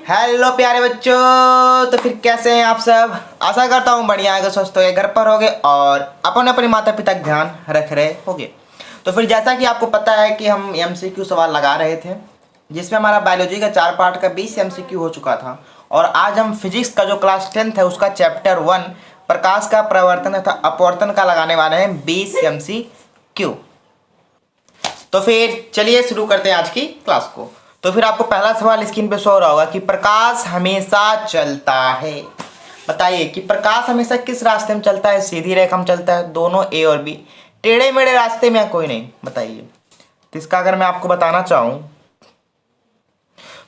Hello प्यारे बच्चों, तो फिर कैसे हैं आप सब। आशा करता हूँ बढ़िया आगे, स्वस्थ होगे, घर पर होगे और अपने अपने माता पिता का ध्यान रख रहे होगे। तो फिर जैसा कि आपको पता है कि हम एमसीक्यू सवाल लगा रहे थे, जिसमें हमारा बायोलॉजी का 4 पार्ट का 20 एमसीक्यू हो चुका था। और आज हम फिजिक्स का जो क्लास 10th है उसका चैप्टर 1 प्रकाश का प्रवर्तन तथा अपवर्तन का लगाने वाले हैं 20 एमसीक्यू। तो फिर चलिए शुरू करते हैं आज की क्लास को। तो फिर आपको पहला सवाल स्क्रीन पे शो हो रहा होगा कि प्रकाश हमेशा चलता है। बताइए कि प्रकाश हमेशा किस रास्ते में चलता है। सीधी रेखा में चलता है, दोनों ए और बी, टेढ़े मेढ़े रास्ते में, कोई नहीं। बताइए। तो इसका अगर मैं आपको बताना चाहूं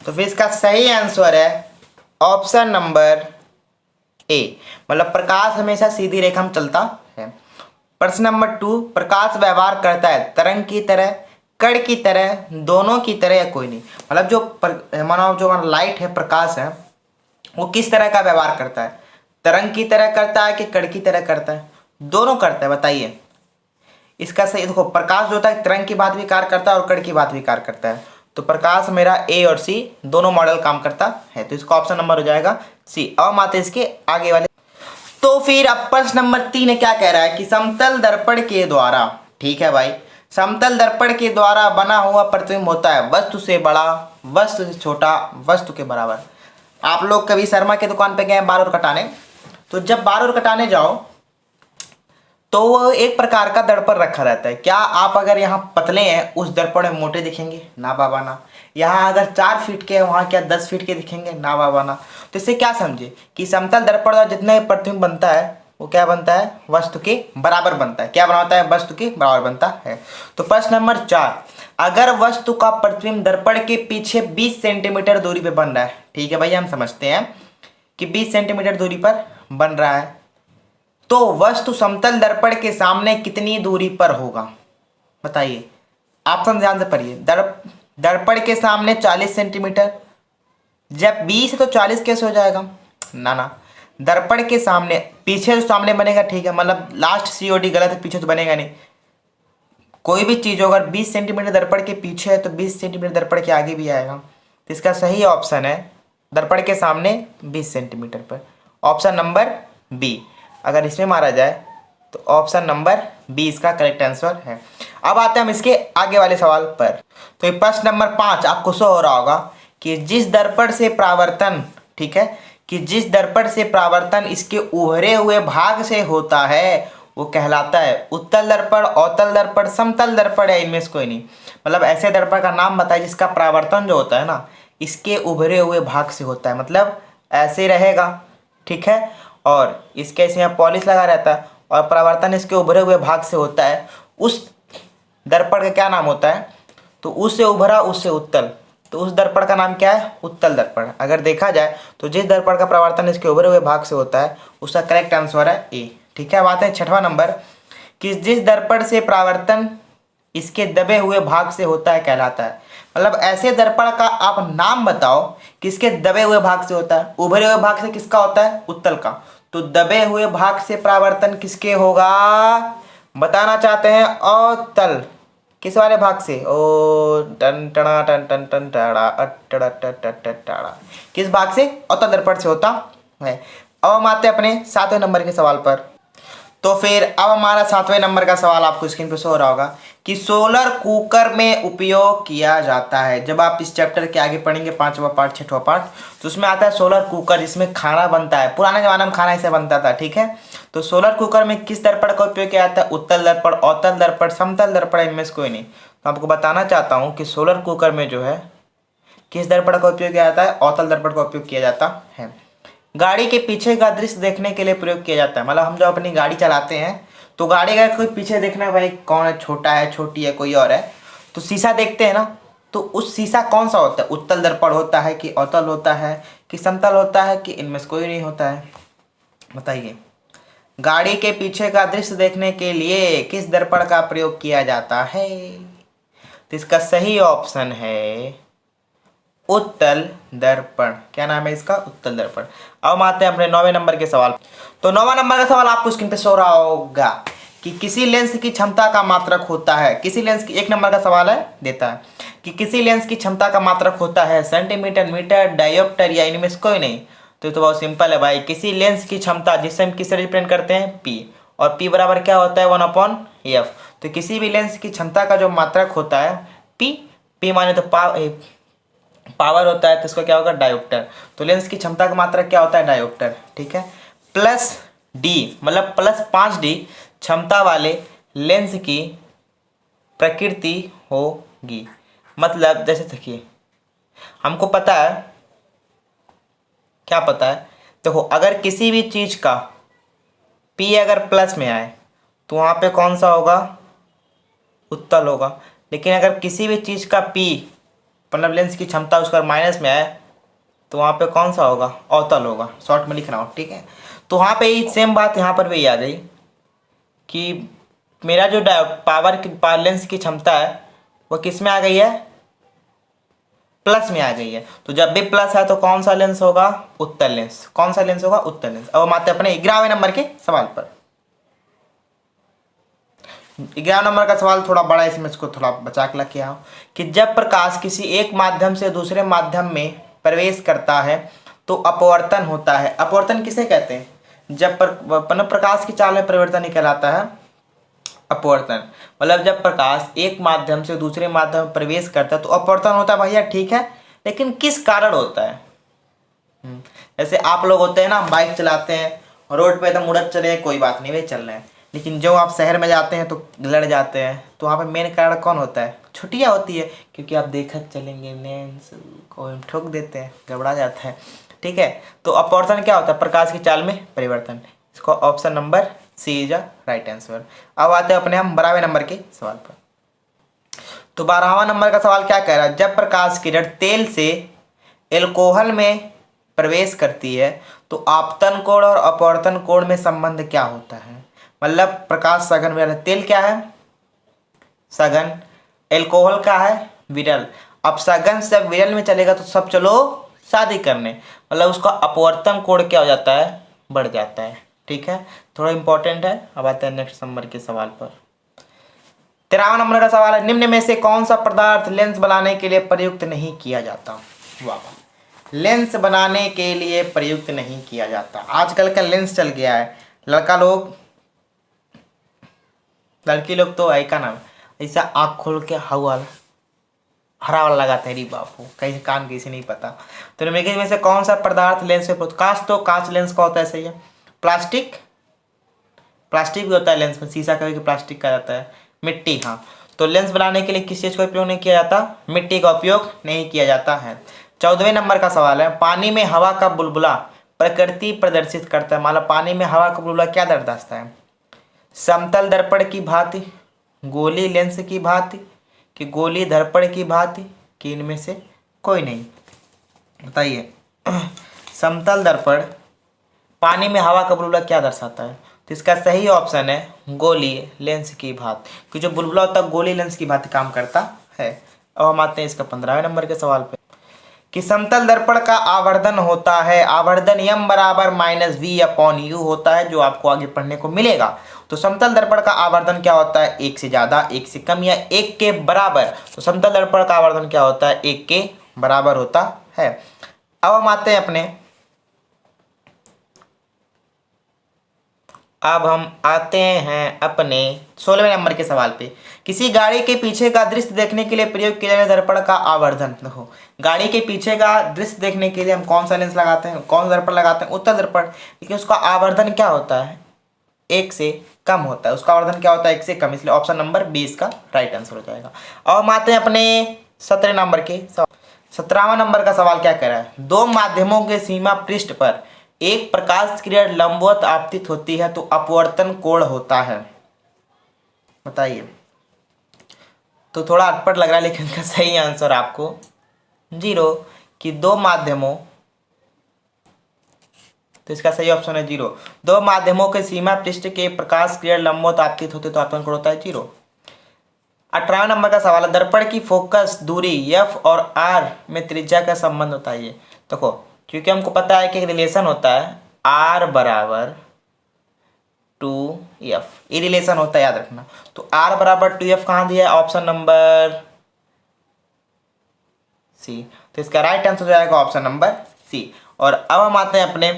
तो फिर इसका सही आंसर है ऑप्शन नंबर ए, मतलब प्रकाश हमेशा सीधी रेखा में चलता है। प्रश्न नंबर 2, प्रकाश व्यवहार करता है तरंग की तरह, कण की तरह, दोनों की तरह या कोई नहीं। मतलब जो मानो जो हमारा लाइट है, प्रकाश है, वो किस तरह का व्यवहार करता है। तरंग की तरह करता है कि कण की तरह करता है, दोनों करता है। बताइए इसका सही। देखो प्रकाश जो होता है तरंग की बात भी कार्य करता है और कण की बात भी कार्य करता है। तो प्रकाश मेरा ए और सी दोनों मॉडल काम करता है। तो इसका ऑप्शन नंबर हो जाएगा सी। अब हम आते हैं इसके आगे वाले। तो फिर अब प्रश्न नंबर 3 क्या कह रहा है कि समतल दर्पण के द्वारा, ठीक है भाई, समतल दर्पण के द्वारा बना हुआ प्रतिबिंब होता है वस्तु से बड़ा, वस्तु से छोटा, वस्तु के बराबर। आप लोग कभी शर्मा की दुकान पे गए बाल और कटाने, तो जब बाल और कटाने जाओ तो वो एक प्रकार का दर्पण रखा रहता है। क्या आप अगर यहाँ पतले हैं उस दर्पण में मोटे दिखेंगे? ना बाबा ना। यहाँ अगर 4 फीट के हैं वहाँ क्या 10 फीट के दिखेंगे? ना बाबा ना। तो इससे क्या समझे कि समतल दर्पण का जितना भी प्रतिबिंब बनता है वो क्या बनता है? वस्तु के बराबर बनता है। क्या बनाता है? वस्तु के बराबर बनता है। तो प्रश्न नंबर 4, अगर वस्तु का प्रतिबिंब दर्पण के पीछे 20 सेंटीमीटर दूरी पे बन रहा है, ठीक है भैया, हम समझते हैं कि 20 सेंटीमीटर दूरी पर बन रहा है, तो वस्तु समतल दर्पण के सामने कितनी दूरी पर होगा? बताइए। ऑप्शन ध्यान से पढ़िए। दर्पण के सामने 40 सेंटीमीटर। जब 20 है तो 40 कैसे हो जाएगा? ना ना, दर्पण के सामने, पीछे तो सामने बनेगा, ठीक है, मतलब लास्ट सीओडी गलत है, पीछे तो बनेगा नहीं। कोई भी चीज़ अगर 20 सेंटीमीटर दर्पण के पीछे है तो 20 सेंटीमीटर दर्पण के आगे भी आएगा। तो इसका सही ऑप्शन है दर्पण के सामने 20 सेंटीमीटर पर, ऑप्शन नंबर बी। अगर इसमें मारा जाए तो ऑप्शन नंबर बी इसका करेक्ट आंसर है। अब आते हैं हम इसके आगे वाले सवाल पर। तो ये प्रश्न नंबर 5 आपको शो हो रहा होगा कि जिस दर्पण से परावर्तन, ठीक है, कि जिस दर्पण से परावर्तन इसके उभरे हुए भाग से होता है वो कहलाता है उत्तल दर्पण, अवतल दर्पण, समतल दर्पण, या इनमें से कोई नहीं। मतलब ऐसे दर्पण का नाम बताइए जिसका परावर्तन जो होता है ना इसके उभरे हुए भाग से होता है, मतलब ऐसे रहेगा, ठीक है, और इसके ऐसे यहाँ पॉलिश लगा रहता है और परावर्तन इसके उभरे हुए भाग से होता है। उस दर्पण का क्या नाम होता है? तो उससे उभरा, उससे उत्तल, तो उस दर्पण का नाम क्या है? उत्तल दर्पण। अगर देखा जाए तो जिस दर्पण का परावर्तन इसके उभरे हुए भाग से होता है उसका करेक्ट आंसर है ए, ठीक है। बात है 6वां नंबर कि जिस दर्पण से परावर्तन इसके दबे हुए भाग से होता है कहलाता है। मतलब ऐसे दर्पण का आप नाम बताओ किसके दबे हुए भाग से होता है। उभरे हुए भाग से किसका होता है? उत्तल का। तो दबे हुए भाग से परावर्तन किसके होगा? बताना चाहते हैं अवतल। किस वाले भाग से? ओ टन टना टन टन टन टाड़ा अटड़ा टाड़ा, किस भाग से? अवतल दर्पण से होता है। अब हम आते हैं अपने 7वें नंबर के सवाल पर। तो फिर अब हमारा 7वें नंबर का सवाल आपको स्क्रीन पे शो हो रहा होगा कि सोलर कुकर में उपयोग किया जाता है। जब आप इस चैप्टर के आगे पढ़ेंगे 5वां पार्ट 6वां पार्ट, तो उसमें आता है सोलर कुकर जिसमें खाना बनता है। पुराने जमाने में खाना ऐसे बनता था, ठीक है। तो सोलर कुकर में किस दर्पण का उपयोग किया जाता है? उत्तल दर्पण, अवतल दर्पण, समतल दर्पण, इनमें से कोई नहीं। तो आपको बताना चाहता हूँ कि सोलर कुकर में जो है किस दर्पण का उपयोग किया जाता है? अवतल दर्पण का उपयोग किया जाता है। गाड़ी के पीछे का दृश्य देखने के लिए प्रयोग किया जाता है। मतलब हम जब अपनी गाड़ी चलाते हैं तो गाड़ी का कोई पीछे देखना है, भाई कौन है, छोटा है, छोटी है, कोई और है, तो शीशा देखते हैं ना, तो उस शीशा कौन सा होता है? उत्तल दर्पण होता है कि अवतल होता है कि समतल होता है कि इनमें से कोई नहीं होता है? बताइए। गाड़ी के पीछे का दृश्य देखने के लिए किस दर्पण का प्रयोग किया जाता है? तो इसका सही ऑप्शन है उत्तल दर्पण। क्या नाम है इसका? उत्तल दर्पण। अब हम आते हैं अपने 9वें नंबर के सवाल। तो 9वां नंबर का सवाल आपको स्क्रीन पे शो रहा होगा कि किसी लेंस की क्षमता का मात्रक होता है, किसी लेंस की, 1 नंबर का सवाल है देता है कि किसी लेंस की क्षमता का मात्रक होता है सेंटीमीटर, मीटर, डायोप्टर या इनमें से कोई नहीं। तो ये तो बहुत सिंपल है भाई, किसी लेंस की क्षमता जिससे हम किससे रिप्रेजेंट करते हैं, पी, और पी बराबर क्या होता है 1/f। तो किसी भी लेंस की क्षमता का जो मात्रक होता है पी, पी माने तो पावर होता है, तो इसका क्या होगा डायोप्टर। तो लेंस की क्षमता का मात्रक क्या होता है डायोप्टर, ठीक है। प्लस डी मतलब प्लस 5D क्षमता वाले लेंस की प्रकृति होगी। मतलब जैसे देखिए हमको पता है, क्या पता है, देखो अगर किसी भी चीज़ का P अगर प्लस में आए तो वहाँ पे कौन सा होगा, उत्तल होगा। लेकिन अगर किसी भी चीज़ का P मतलब लेंस की क्षमता उसका माइनस में आए तो वहाँ पे कौन सा होगा, अवतल होगा। शॉर्ट में लिख रहा हूँ, ठीक है। तो वहाँ पे ही सेम बात यहाँ पर भी आ गई कि मेरा जो पावर लेंस की क्षमता है वो किस में आ गई है, प्लस में आ गई है। तो जब भी प्लस है तो कौन सा लेंस होगा, उत्तल लेंस। कौन सा लेंस होगा, उत्तल लेंस। अब हम आते हैं अपने 11वें नंबर के सवाल पर। 11 नंबर का सवाल थोड़ा बड़ा है, इसमें इसको थोड़ा बचा के रखे आओ कि जब प्रकाश किसी एक माध्यम से दूसरे माध्यम में प्रवेश करता है तो अपवर्तन होता है। अपवर्तन किसे कहते हैं, जब प्रकाश की चाल में परिवर्तन ही कहलाता है अपवर्तन। मतलब जब प्रकाश एक माध्यम से दूसरे माध्यम में प्रवेश करता है तो अपवर्तन होता है भैया, ठीक है। लेकिन किस कारण होता है, जैसे आप लोग होते हैं ना, बाइक चलाते हैं रोड पे एकदम उड़त चले, कोई बात नहीं वे चल रहे हैं, लेकिन जब आप शहर में जाते हैं तो लड़ जाते हैं, तो वहाँ पे मेन कारण कौन होता है, छुट्टियाँ होती है, क्योंकि आप देखत चलेंगे लेंस को ठोक देते हैं, गड़बड़ा जाता है, ठीक है। तो अपवर्तन क्या होता है, प्रकाश की चाल में परिवर्तन। इसको option number C is a right answer. अब आते हैं अपने हम 12वें नंबर के सवाल पर। तो 12वां नंबर का सवाल क्या कह रहा है, जब प्रकाश किरण तेल से एल्कोहल में प्रवेश करती है तो आपतन कोण और अपवर्तन कोण में संबंध क्या होता है। मतलब प्रकाश सघन में, तेल क्या है सघन, एल्कोहल का है विरल। अब सघन से विरल में चलेगा तो सब चलो शादी करने, मतलब उसका अपवर्तन कोण क्या हो जाता है, बढ़ जाता है, ठीक है। थोड़ा इंपॉर्टेंट है। अब आते हैं नेक्स्ट नंबर के सवाल पर। 13वां नंबर का सवाल है, निम्न में से कौन सा पदार्थ लेंस बनाने के लिए प्रयुक्त नहीं किया जाता। वाह, लेंस बनाने के लिए प्रयुक्त नहीं किया जाता। आजकल का लेंस चल गया है, लड़की लोग तो आई का नाम ऐसा आँख खोल के हरा वाला लगाते हैं, री बापू कहीं कान किसी नहीं पता। तो निम्नलिखित में से कौन सा पदार्थ लेंस में, कांच, तो कांच लेंस का होता है, सही है। प्लास्टिक भी होता है लेंस में, शीशा का भी प्लास्टिक का जाता है। मिट्टी, हाँ, तो लेंस बनाने के लिए किस चीज़ का उपयोग नहीं किया जाता, मिट्टी का उपयोग नहीं किया जाता है। 14वें नंबर का सवाल है, पानी में हवा का बुलबुला प्रकृति प्रदर्शित करता है। मतलब पानी में हवा का बुलबुला क्या दर्शाता है, समतल दर्पण की भांति, गोली लेंस की भांति, कि गोली दर्पण की भांति, कि इनमें से कोई नहीं। बताइए समतल दर्पण पानी में हवा का बुलबुला क्या दर्शाता है। तो इसका सही ऑप्शन है गोली लेंस की भांति, कि जो बुलबुला होता है गोली लेंस की भांति काम करता है। अब हम आते हैं इसका 15वें नंबर के सवाल पे कि समतल दर्पण का आवर्धन होता है, आवर्धन m बराबर -v/u होता है, जो आपको आगे पढ़ने को मिलेगा। तो समतल दर्पण का आवर्धन क्या होता है, 1 से ज़्यादा, 1 से कम या 1 के बराबर। तो समतल दर्पण का आवर्धन क्या होता है, 1 के बराबर होता है। अब हम आते हैं अपने 16वें नंबर के सवाल पे। किसी गाड़ी के पीछे का दृश्य देखने के लिए प्रयोग किए जाने दर्पण का आवर्धन। देखो गाड़ी के पीछे का दृश्य देखने के लिए हम कौन सा लेंस लगाते हैं, कौन सा दर्पण लगाते हैं, उत्तल दर्पण। लेकिन उसका आवर्धन क्या होता है, 1 से कम होता है। उसका आवर्धन क्या होता है, 1 से कम, इसलिए ऑप्शन नंबर 20 का राइट आंसर हो जाएगा। और हम आते हैं अपने 17 नंबर के 17वां नंबर का सवाल क्या कह रहा है, दो माध्यमों के सीमा पृष्ठ पर एक प्रकाश किरण लंबवत आपतित होती है तो अपवर्तन कोण होता है। बताइए, तो थोड़ा अटपट लग रहा है लेकिन इसका सही आंसर आपको 0, कि दो माध्यमों, तो इसका सही ऑप्शन है 0। दो माध्यमों के सीमा पृष्ठ के प्रकाश किरण लंबवत आपतित होते तो अपवर्तन कोण होता है 0। 18वें नंबर का सवाल है, दर्पण की फोकस दूरी f और r में त्रिज्या का संबंध होता है। ये देखो क्योंकि हमको पता है कि एक रिलेशन होता है r बराबर 2f, ये रिलेशन होता है, याद रखना। तो r बराबर 2f कहाँ दिया है? Option number C. तो इसका राइट आंसर हो जाएगा ऑप्शन नंबर सी। और अब हम आते हैं अपने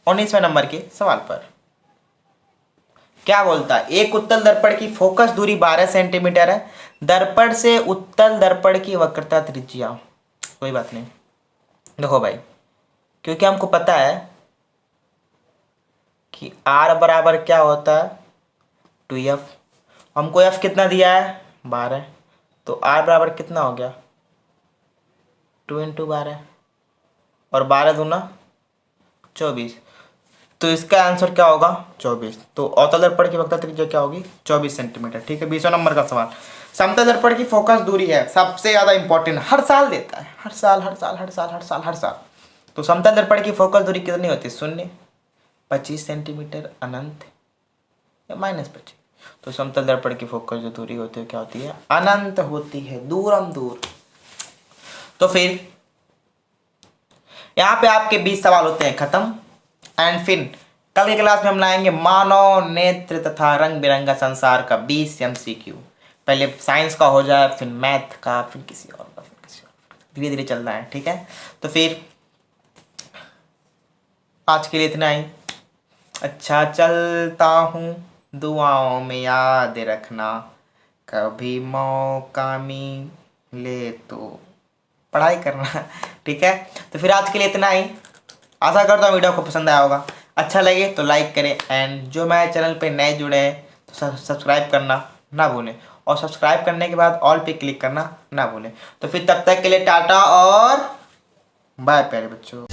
19वें नंबर के सवाल पर। क्या बोलता है? एक उत्तल दर्पण की फोकस दूरी 12 सेंटीमीटर है, दर्पण से उत्तल दर्पण की वक्रता त्रिज्या, कोई बात नहीं। देखो भाई, क्योंकि हमको पता है कि r बराबर क्या होता है? 2f। हमको f कितना दिया है? 12। तो r बराबर कितना हो गया? 2 × 12 और 12 दूना 24। तो इसका आंसर क्या होगा? 24। तो अवतल दर्पण की वक्रता त्रिज्या क्या होगी? 24 सेंटीमीटर। ठीक है, 20वें नंबर का सवाल। समतल दर्पण की फोकस दूरी है, सबसे ज्यादा इंपॉर्टेंट, हर साल देता है, हर साल हर साल हर साल हर साल हर साल। तो समतल दर्पण की फोकस दूरी कितनी होती है? 0, 25 सेंटीमीटर, अनंत या -25। तो समतल दर्पण की फोकस जो दूरी होती है क्या होती है? अनंत होती है, दूरम दूर। तो फिर यहाँ पे आपके 20 सवाल होते हैं खत्म। एंड फिर कल की क्लास में हम लाएंगे मानव नेत्र तथा रंग बिरंगा संसार का 20 MCQ। पहले साइंस का हो जाए, फिर मैथ का, फिर किसी और का, फिर किसी और, धीरे धीरे चल रहा है। ठीक है, तो फिर आज के लिए इतना ही। अच्छा चलता हूँ, दुआओं में याद रखना, कभी मौका मिले तो पढ़ाई करना। ठीक है, तो फिर आज के लिए इतना ही। आशा करता हूँ वीडियो को पसंद आया होगा। अच्छा लगे तो लाइक करें, एंड जो मेरे चैनल पे नए जुड़े हैं तो सब्सक्राइब करना ना भूलें, और सब्सक्राइब करने के बाद ऑल पे क्लिक करना ना भूलें। तो फिर तब तक के लिए टाटा और बाय प्यारे बच्चों।